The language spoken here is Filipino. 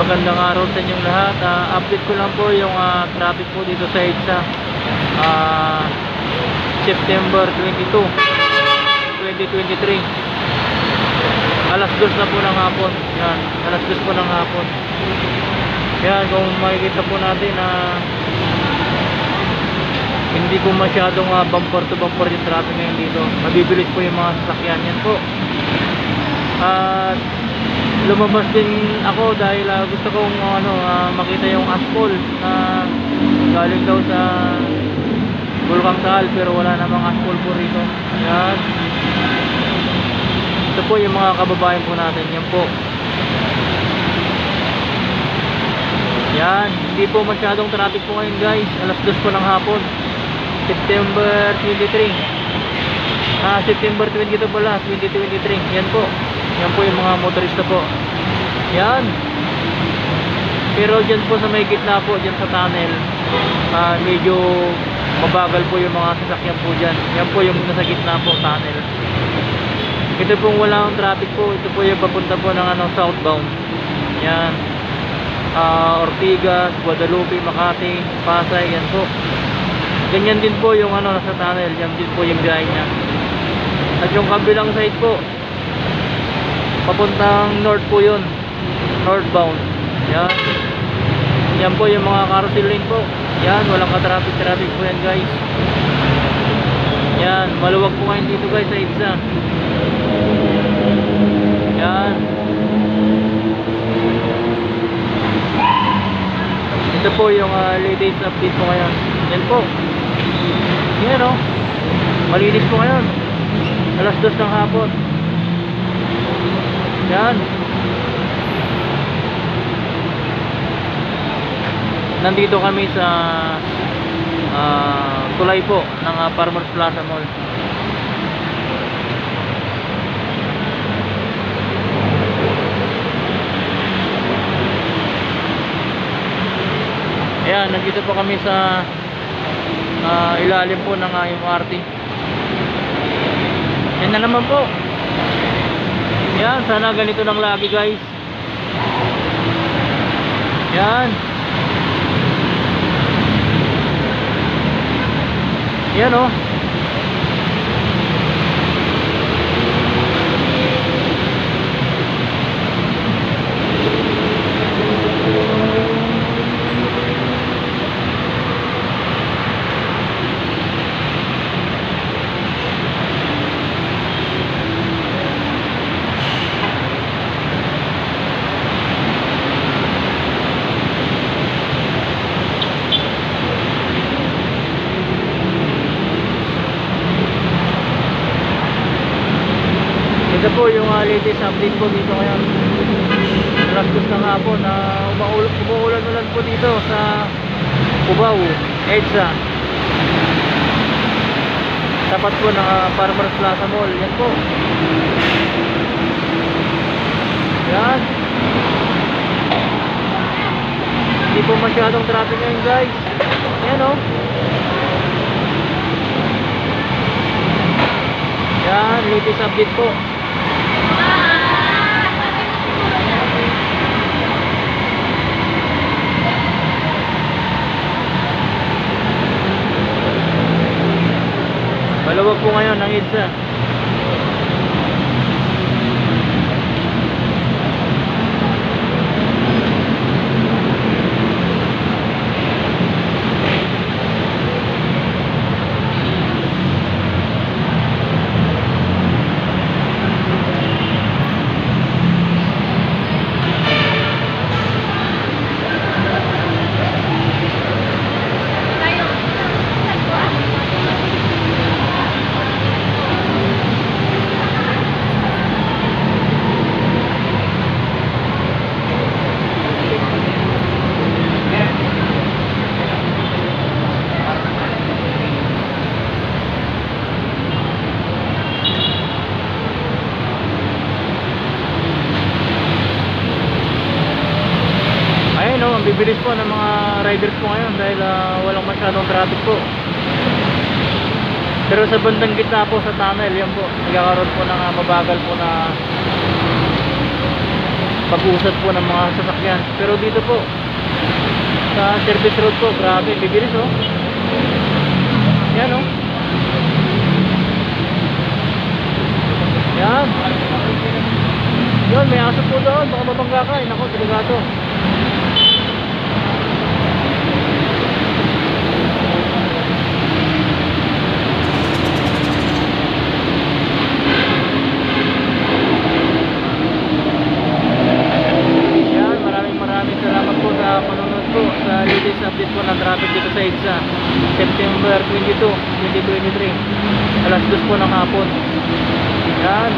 Magandang araw sa inyong lahat. Update ko lang po yung traffic po dito sa EDSA. September 22, 2023. Alas 2 na po ng hapon. Yan, alas 2 po ng hapon. Yan, kung makikita po natin na hindi ko masyadong bumper to bumper yung traffic ngayon dito. Mabibilis po yung mga sasakyan. Yan po. At lumabas din ako dahil gusto kong makita yung asphalt na galing daw sa Bulkang Taal, pero wala namang asphalt po rito. Yan. Ito po yung mga kababayan po natin. Yan po. Yan. Hindi po masyadong traffic po ngayon, guys. Alas 2 po ng hapon. September 23. September 22 pala, 2023. Yan po. Yan po yung mga motorista po. Yan. Pero dyan po sa may gitna po, dyan sa tunnel, medyo mabagal po yung mga sasakyan po dyan. Yan po yung nasa gitna po, tunnel. Ito pong walang traffic po. Ito po yung papunta po ng southbound. Yan. Ortigas, Guadalupe, Makati, Pasay. Yan po. Ganyan din po yung nasa tunnel. Yan din po yung biyahe niya. At yung kabilang side po, papuntang north po yun, northbound. Yan. Yan po yung mga carousel lane po. Yan, walang ka-traffic po yan, guys. Yan, maluwag po ngayon dito, guys, sa EDSA. Yan. Ito po yung latest update po ngayon. Yan po. Yan o. Malinis po ngayon. Alas 2 ng hapon. Yan. Nandito kami sa tulay po ng Farmers Plaza Mall. Ayan, nandito po kami sa ilalim po ng MRT. Yan na naman po. Yan, sana ganito lang lagi, guys. Yan. Yan o. Ito po yung latest update po dito ngayon. Alas 2 ng hapon na umuulan po dito sa Cubao, EDSA. Tapat po ng Farmers Plaza Mall. Yan po. Yan. Hindi po masyadong traffic ngayon, guys. Yan o. Yan, latest update po. Maluwag po ngayon ang EDSA. Ang bibilis po ng mga riders po ngayon dahil walang masyadong traffic po. Pero sa bandang gitna po sa tunnel, yan po, nagkakaroon po ng mabagal po na pag-usad po ng mga sasakyan. Pero dito po sa service road po, grabe, bibilis oh. Yan oh. Yan. Yun, may aso po doon, baka mabangga ka. Nako, delikado. Maraming salamat po sa panonood po sa latest update po ng traffic dito sa EDSA September 22, 2023 alas 2 po ng hapon. Yan.